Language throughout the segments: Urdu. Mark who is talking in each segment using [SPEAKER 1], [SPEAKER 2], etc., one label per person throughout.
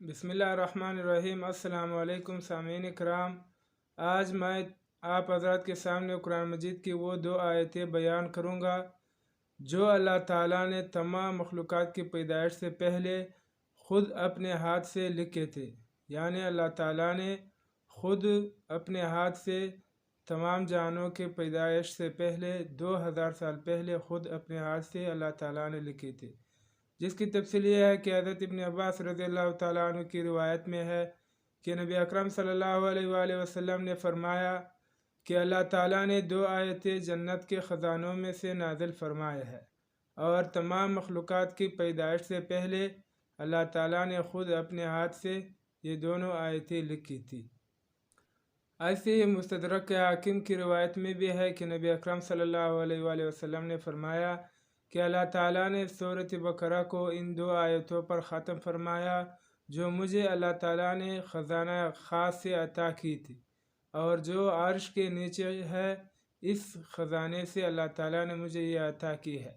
[SPEAKER 1] بسم اللہ الرحمن الرحیم۔ السلام علیکم سامعین کرام، آج میں آپ حضرات کے سامنے قرآن مجید کی وہ دو آیتیں بیان کروں گا جو اللہ تعالیٰ نے تمام مخلوقات کی پیدائش سے پہلے خود اپنے ہاتھ سے لکھے تھے۔ یعنی اللہ تعالیٰ نے خود اپنے ہاتھ سے تمام جہانوں کے پیدائش سے پہلے 2000 سال پہلے خود اپنے ہاتھ سے اللہ تعالیٰ نے لکھے تھے، جس کی تفصیل یہ ہے کہ حضرت ابن عباس رضی اللہ تعالیٰ عنہ کی روایت میں ہے کہ نبی اکرم صلی اللہ علیہ وآلہ وسلم نے فرمایا کہ اللہ تعالیٰ نے دو آیتیں جنت کے خزانوں میں سے نازل فرمائے ہے، اور تمام مخلوقات کی پیدائش سے پہلے اللہ تعالیٰ نے خود اپنے ہاتھ سے یہ دونوں آیتیں لکھی تھی۔ ایسے ہی مستدرک حاکم کی روایت میں بھی ہے کہ نبی اکرم صلی اللہ علیہ وآلہ وسلم نے فرمایا کہ اللہ تعالیٰ نے سورۃ بقرہ کو ان دو آیتوں پر ختم فرمایا جو مجھے اللہ تعالیٰ نے خزانہ خاص سے عطا کی تھی، اور جو عرش کے نیچے ہے اس خزانے سے اللہ تعالیٰ نے مجھے یہ عطا کی ہے،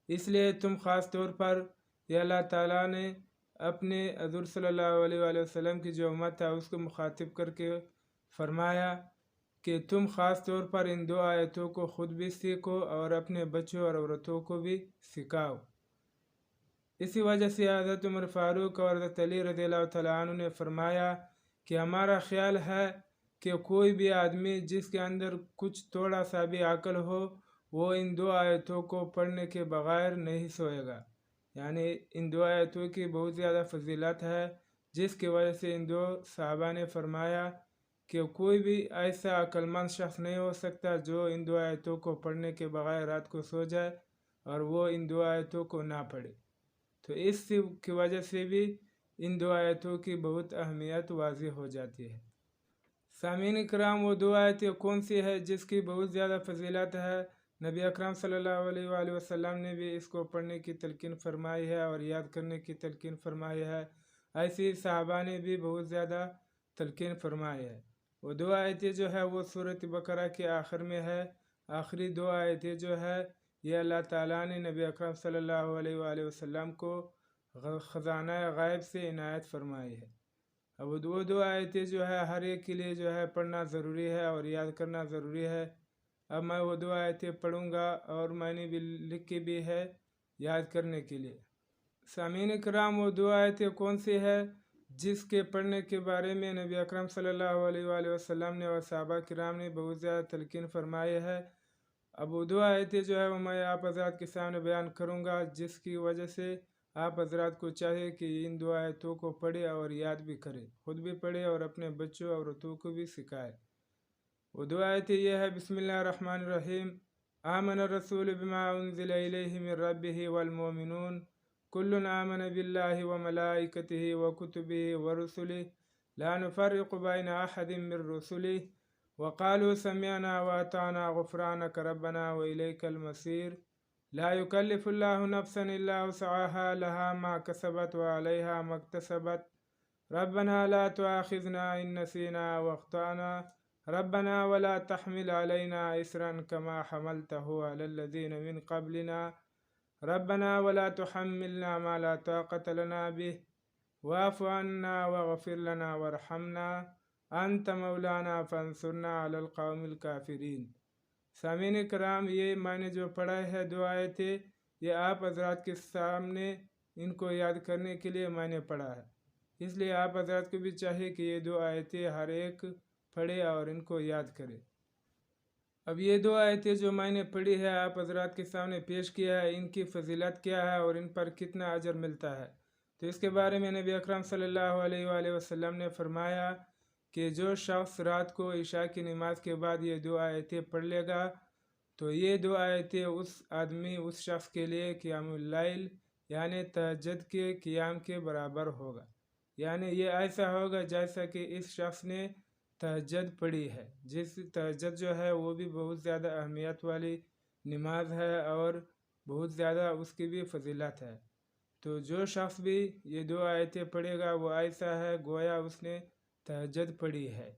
[SPEAKER 1] اس لیے تم خاص طور پر یہ اللہ تعالیٰ نے اپنے حضور صلی اللہ علیہ وآلہ وسلم کی جو امت ہے اس کو مخاطب کر کے فرمایا کہ تم خاص طور پر ان دو آیتوں کو خود بھی سیکھو اور اپنے بچوں اور عورتوں کو بھی سکھاؤ۔ اسی وجہ سے حضرت عمر فاروق اور حضرت علی رضی اللہ تعالیٰ عنہ نے فرمایا کہ ہمارا خیال ہے کہ کوئی بھی آدمی جس کے اندر کچھ تھوڑا سا بھی عقل ہو وہ ان دو آیتوں کو پڑھنے کے بغیر نہیں سوئے گا۔ یعنی ان دو آیتوں کی بہت زیادہ فضیلت ہے، جس کی وجہ سے ان دو صحابہ نے فرمایا کہ کوئی بھی ایسا عقل مند شخص نہیں ہو سکتا جو ان دو آیتوں کو پڑھنے کے بغیر رات کو سو جائے اور وہ ان دو آیتوں کو نہ پڑھے۔ تو اس کی وجہ سے بھی ان دو آیتوں کی بہت اہمیت واضح ہو جاتی ہے۔ سامعین کرام، وہ دو آیتیں کون سی ہے جس کی بہت زیادہ فضیلت ہے؟ نبی اکرم صلی اللہ علیہ وآلہ وسلم نے بھی اس کو پڑھنے کی تلقین فرمائی ہے اور یاد کرنے کی تلقین فرمائی ہے، ایسی صحابہ نے بھی بہت زیادہ تلقین فرمائی ہے۔ وہ دو آیتیں جو ہے وہ سورۃ بقرہ کے آخر میں ہے۔ آخری دو آیتیں جو ہے یہ اللہ تعالیٰ نے نبی اکرم صلی اللہ علیہ وآلہ وسلم کو خزانہ غیب سے عنایت فرمائی ہے۔ اب وہ دو آیتیں جو ہے ہر ایک کے لیے جو ہے پڑھنا ضروری ہے اور یاد کرنا ضروری ہے۔ اب میں وہ دو آیتیں پڑھوں گا اور میں نے بھی لکھی بھی ہے یاد کرنے کے لیے۔ سامعین کرام، وہ دو آیتیں کون سی ہے جس کے پڑھنے کے بارے میں نبی اکرم صلی اللہ علیہ وآلہ وسلم نے اور صحابہ کرام نے بہت زیادہ تلقین فرمائی ہے؟ اب وہ دو آیتیں جو ہے وہ میں آپ حضرات کے سامنے بیان کروں گا، جس کی وجہ سے آپ حضرات کو چاہیے کہ ان دو آیتوں کو پڑھے اور یاد بھی کرے، خود بھی پڑھے اور اپنے بچوں اور عورتوں کو بھی سکھائے۔ وہ دو آیتیں یہ ہے: بسم اللہ الرحمن الرحیم، آمن الرسول بما انزل الیہ من ربہ والمؤمنون کل آمن باللہ وملائکتہ وکتبہ ورسلہ لا نفرق بین احد من رسلہ وقالوا سمعنا واطعنا غفرانک ربنا والیک المصیر لا یکلف اللہ نفسا الا وسعها لها ما کسبت وعلیہا ما اکتسبت ربنا لا تؤاخذنا ان نسینا واخطأنا ربنا ولا تحمل علينا إصرا كما حملته على الذين من قبلنا ربنا ولا تحملنا ما لا طاقة لنا به واعف عنا واغفر لنا وارحمنا أنت مولانا فانصرنا على القوم الكافرين۔ سامعین کرام، یہ میں نے جو پڑھا ہے دو آیتیں، یہ آپ حضرات کے سامنے ان کو یاد کرنے کے لیے میں نے پڑھا ہے، اس لیے آپ حضرات کو بھی چاہیے کہ یہ دو آیتیں ہر ایک پڑھے اور ان کو یاد کرے۔ اب یہ دو آیتیں جو میں نے پڑھی ہے آپ حضرات کے سامنے پیش کیا ہے، ان کی فضیلت کیا ہے اور ان پر کتنا اجر ملتا ہے، تو اس کے بارے میں نبی اکرم صلی اللہ علیہ وآلہ وسلم نے فرمایا کہ جو شخص رات کو عشاء کی نماز کے بعد یہ دو آیتیں پڑھ لے گا تو یہ دو آیتیں اس شخص کے لیے قیام اللیل یعنی تہجد کے قیام کے برابر ہوگا۔ یعنی یہ ایسا ہوگا جیسا کہ اس شخص نے تہجد پڑھی ہے، جس تہجد جو ہے وہ بھی بہت زیادہ اہمیت والی نماز ہے اور بہت زیادہ اس کی بھی فضیلت ہے۔ تو جو شخص بھی یہ دو آیتیں پڑھے گا وہ ایسا ہے گویا اس نے تہجد پڑھی ہے۔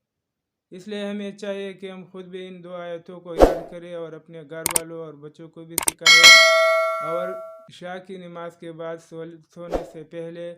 [SPEAKER 1] اس لیے ہمیں چاہیے کہ ہم خود بھی ان دو آیتوں کو یاد کریں اور اپنے گھر والوں اور بچوں کو بھی سکھائیں، اور عشاء کی نماز کے بعد سونے سے پہلے